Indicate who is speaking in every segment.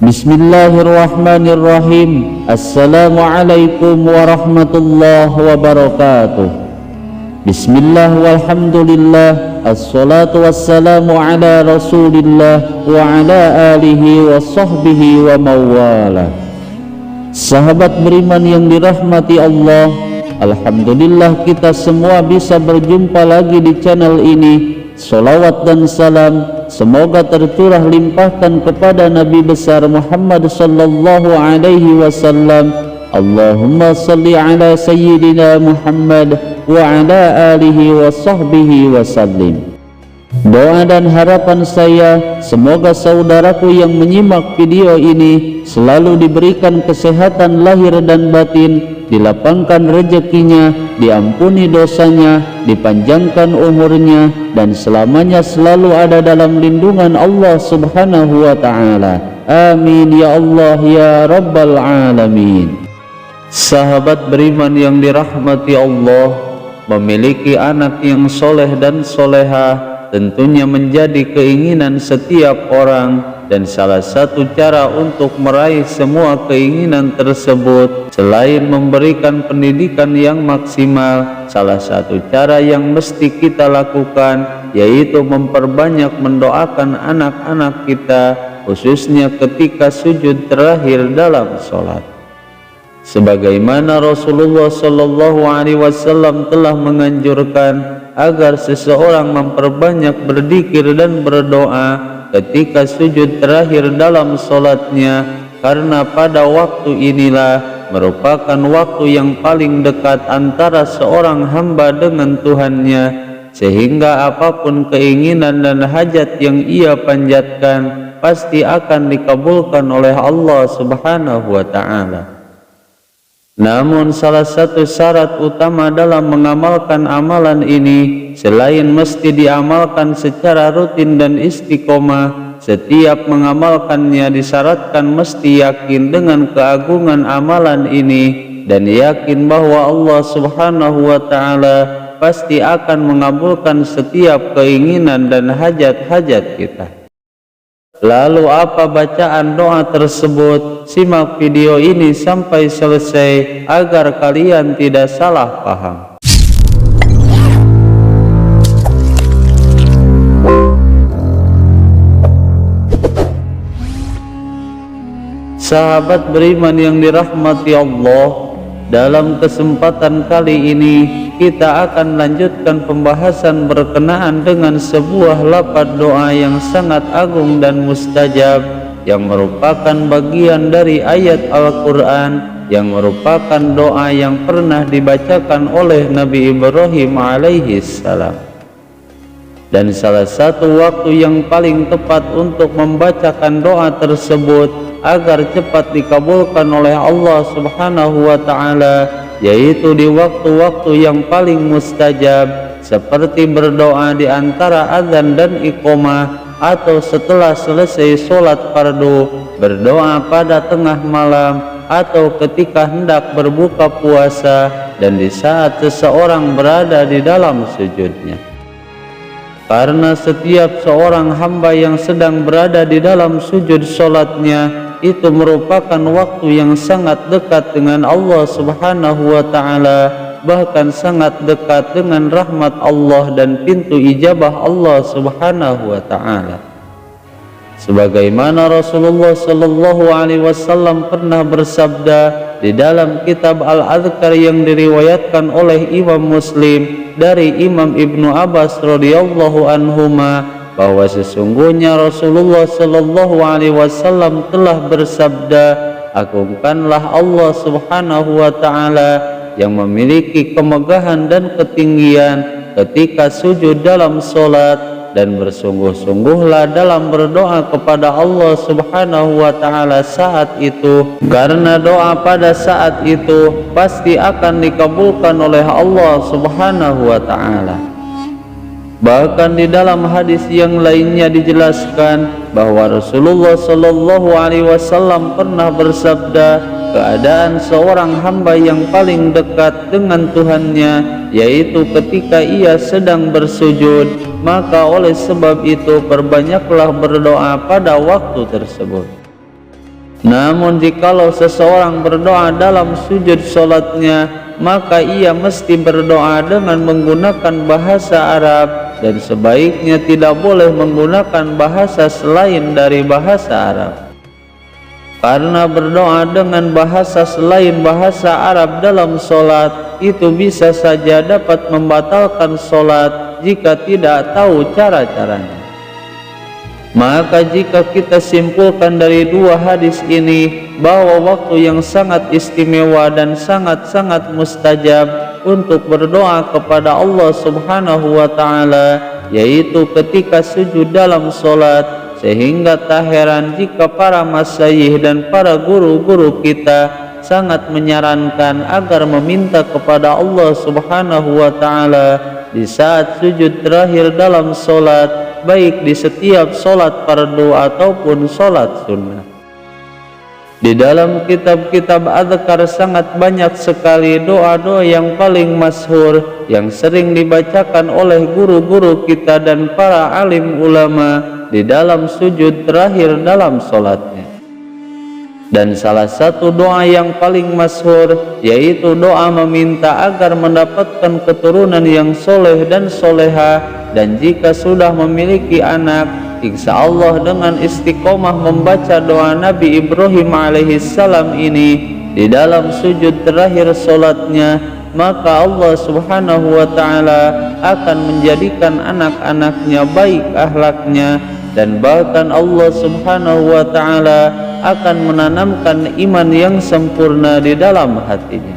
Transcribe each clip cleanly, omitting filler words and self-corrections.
Speaker 1: Bismillahirrahmanirrahim. Assalamualaikum warahmatullahi wabarakatuh. Bismillah walhamdulillah, assalatu wassalamu ala rasulillah wa ala alihi wa sahbihi wa mawala. Sahabat beriman yang dirahmati Allah, alhamdulillah kita semua bisa berjumpa lagi di channel ini. Salawat dan salam semoga tercurah limpahkan kepada Nabi besar Muhammad sallallahu alaihi wasallam. Allahumma salli ala sayyidina Muhammad wa ala alihi wa sahbihi wasallim. Doa dan harapan saya, semoga saudaraku yang menyimak video ini selalu diberikan kesehatan lahir dan batin, dilapangkan rezekinya, diampuni dosanya, dipanjangkan umurnya, dan selamanya selalu ada dalam lindungan Allah subhanahu wa ta'ala. Amin ya Allah ya Rabbal Alamin. Sahabat beriman yang dirahmati Allah, memiliki anak yang soleh dan soleha tentunya menjadi keinginan setiap orang, dan salah satu cara untuk meraih semua keinginan tersebut selain memberikan pendidikan yang maksimal, salah satu cara yang mesti kita lakukan yaitu memperbanyak mendoakan anak-anak kita, khususnya ketika sujud terakhir dalam sholat. Sebagaimana Rasulullah Shallallahu Alaihi Wasallam telah menganjurkan agar seseorang memperbanyak berzikir dan berdoa ketika sujud terakhir dalam sholatnya, karena pada waktu inilah merupakan waktu yang paling dekat antara seorang hamba dengan Tuhannya, sehingga apapun keinginan dan hajat yang ia panjatkan pasti akan dikabulkan oleh Allah Subhanahu wa Ta'ala. Namun salah satu syarat utama dalam mengamalkan amalan ini, selain mesti diamalkan secara rutin dan istiqomah, setiap mengamalkannya disyaratkan mesti yakin dengan keagungan amalan ini dan yakin bahwa Allah Subhanahu wa Ta'ala pasti akan mengabulkan setiap keinginan dan hajat-hajat kita. Lalu apa bacaan doa tersebut? Simak video ini sampai selesai agar kalian tidak salah paham. Sahabat beriman yang dirahmati Allah, dalam kesempatan kali ini kita akan lanjutkan pembahasan berkenaan dengan sebuah lafaz doa yang sangat agung dan mustajab, yang merupakan bagian dari ayat Al-Quran, yang merupakan doa yang pernah dibacakan oleh Nabi Ibrahim alaihi salam. Dan salah satu waktu yang paling tepat untuk membacakan doa tersebut agar cepat dikabulkan oleh Allah Subhanahu wa Ta'ala, yaitu di waktu-waktu yang paling mustajab, seperti berdoa di antara azan dan iqamah, atau setelah selesai sholat fardu, berdoa pada tengah malam, atau ketika hendak berbuka puasa, dan di saat seseorang berada di dalam sujudnya. Karena setiap seorang hamba yang sedang berada di dalam sujud sholatnya itu merupakan waktu yang sangat dekat dengan Allah Subhanahu wa Ta'ala, bahkan sangat dekat dengan rahmat Allah dan pintu ijabah Allah Subhanahu wa Ta'ala. Sebagaimana Rasulullah Sallallahu Alaihi Wasallam pernah bersabda di dalam kitab Al-Adhkar yang diriwayatkan oleh Imam Muslim dari Imam Ibnu Abbas radhiyallahu anhuma, bahwa sesungguhnya Rasulullah Sallallahu Alaihi Wasallam telah bersabda, agungkanlah Allah Subhanahu wa Ta'ala yang memiliki kemegahan dan ketinggian ketika sujud dalam sholat, dan bersungguh-sungguhlah dalam berdoa kepada Allah Subhanahu wa Ta'ala saat itu, karena doa pada saat itu pasti akan dikabulkan oleh Allah Subhanahu wa Ta'ala. Bahkan di dalam hadis yang lainnya dijelaskan bahwa Rasulullah Shallallahu Alaihi Wasallam pernah bersabda, keadaan seorang hamba yang paling dekat dengan Tuhannya yaitu ketika ia sedang bersujud, maka oleh sebab itu perbanyaklah berdoa pada waktu tersebut. Namun jikalau seseorang berdoa dalam sujud solatnya, maka ia mesti berdoa dengan menggunakan bahasa Arab, dan sebaiknya tidak boleh menggunakan bahasa selain dari bahasa Arab. Karena berdoa dengan bahasa selain bahasa Arab dalam solat itu bisa saja dapat membatalkan solat jika tidak tahu cara-caranya. Maka jika kita simpulkan dari dua hadis ini bahwa waktu yang sangat istimewa dan sangat-sangat mustajab untuk berdoa kepada Allah Subhanahu wa Ta'ala, yaitu ketika sujud dalam solat, sehingga tak heran jika para masyayikh dan para guru-guru kita sangat menyarankan agar meminta kepada Allah Subhanahu wa Ta'ala di saat sujud terakhir dalam solat, baik di setiap solat fardu ataupun solat sunnah. Di dalam kitab-kitab adzkar sangat banyak sekali doa-doa yang paling masyhur yang sering dibacakan oleh guru-guru kita dan para alim ulama di dalam sujud terakhir dalam solatnya. Dan salah satu doa yang paling masyhur yaitu doa meminta agar mendapatkan keturunan yang soleh dan soleha, dan jika sudah memiliki anak, insya Allah dengan istiqomah membaca doa Nabi Ibrahim alaihissalam ini di dalam sujud terakhir solatnya, maka Allah Subhanahu wa Ta'ala akan menjadikan anak-anaknya baik akhlaknya, dan bahkan Allah Subhanahu wa Ta'ala akan menanamkan iman yang sempurna di dalam hatinya.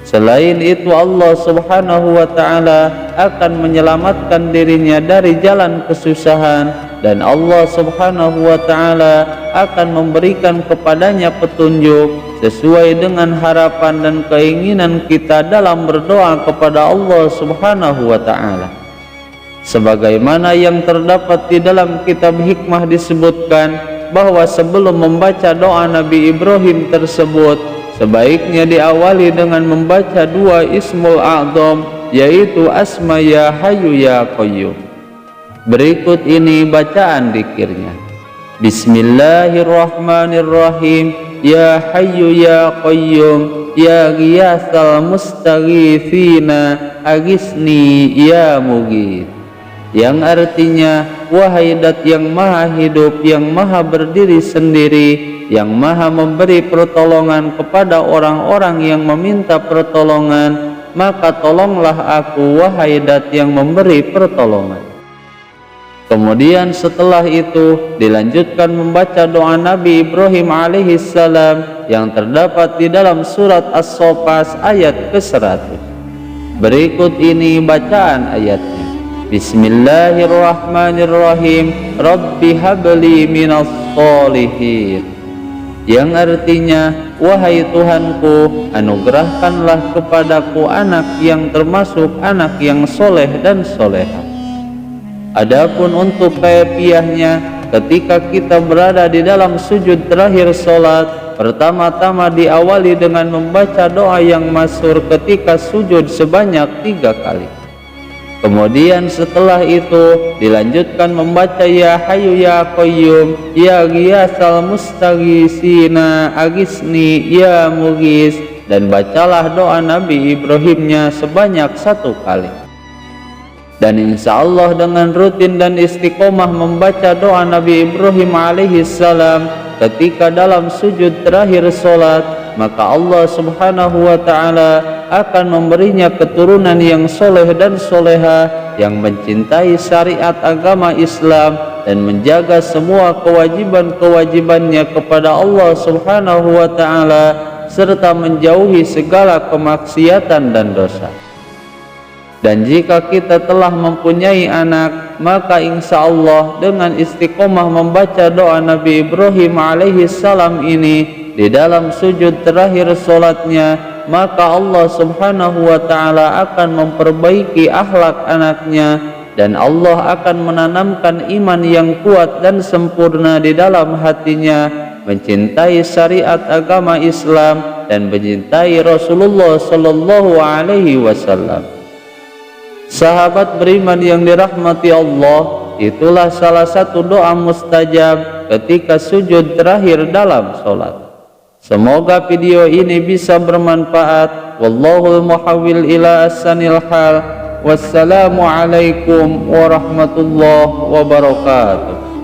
Speaker 1: Selain itu Allah Subhanahu wa Ta'ala akan menyelamatkan dirinya dari jalan kesusahan, dan Allah Subhanahu wa Ta'ala akan memberikan kepadanya petunjuk sesuai dengan harapan dan keinginan kita dalam berdoa kepada Allah Subhanahu wa Ta'ala. Sebagaimana yang terdapat di dalam kitab hikmah disebutkan bahwa sebelum membaca doa Nabi Ibrahim tersebut, sebaiknya diawali dengan membaca dua Ismul A'zam, yaitu Asma Ya Hayyu Ya Qayyum. Berikut ini bacaan dzikirnya. Bismillahirrahmanirrahim. Ya Hayyu Ya Qayyum, Ya Ghiyasal Mustaghithina, Agisni Ya Mughith. Yang artinya, wahai Dat yang maha hidup, yang maha berdiri sendiri, yang maha memberi pertolongan kepada orang-orang yang meminta pertolongan, maka tolonglah aku, wahai Dat yang memberi pertolongan. Kemudian setelah itu dilanjutkan membaca doa Nabi Ibrahim alaihissalam yang terdapat di dalam surat As-Saffat ayat ke-100. Berikut ini bacaan ayatnya. Bismillahirrahmanirrahim. Rabbi habli minas sholihin. Yang artinya, wahai Tuhanku, anugerahkanlah kepadaku anak yang termasuk anak yang soleh dan soleha. Adapun untuk kaifiahnya, ketika kita berada di dalam sujud terakhir solat, pertama-tama diawali dengan membaca doa yang masyhur ketika sujud sebanyak 3 kali. Kemudian setelah itu dilanjutkan membaca Ya Hayyu Ya Qayyum, Ya Ghiyasal Mustaghithina, Agisni Ya Mughith, dan bacalah doa Nabi Ibrahimnya sebanyak 1 kali. Dan insya Allah dengan rutin dan istiqomah membaca doa Nabi Ibrahim alaihissalam ketika dalam sujud terakhir solat, maka Allah Subhanahu wa Ta'ala akan memberinya keturunan yang soleh dan soleha, yang mencintai syariat agama Islam dan menjaga semua kewajiban-kewajibannya kepada Allah Subhanahu wa Ta'ala, serta menjauhi segala kemaksiatan dan dosa. Dan jika kita telah mempunyai anak, maka insya Allah dengan istiqomah membaca doa Nabi Ibrahim alaihissalam ini di dalam sujud terakhir solatnya, maka Allah Subhanahu wa Ta'ala akan memperbaiki akhlak anaknya, dan Allah akan menanamkan iman yang kuat dan sempurna di dalam hatinya, mencintai syariat agama Islam dan mencintai Rasulullah Sallallahu Alaihi Wasallam. Sahabat beriman yang dirahmati Allah, itulah salah satu doa mustajab ketika sujud terakhir dalam sholat. Semoga video ini bisa bermanfaat. Wallahul muhawwil ila ahsanil hal. Wassalamualaikum warahmatullahi wabarakatuh.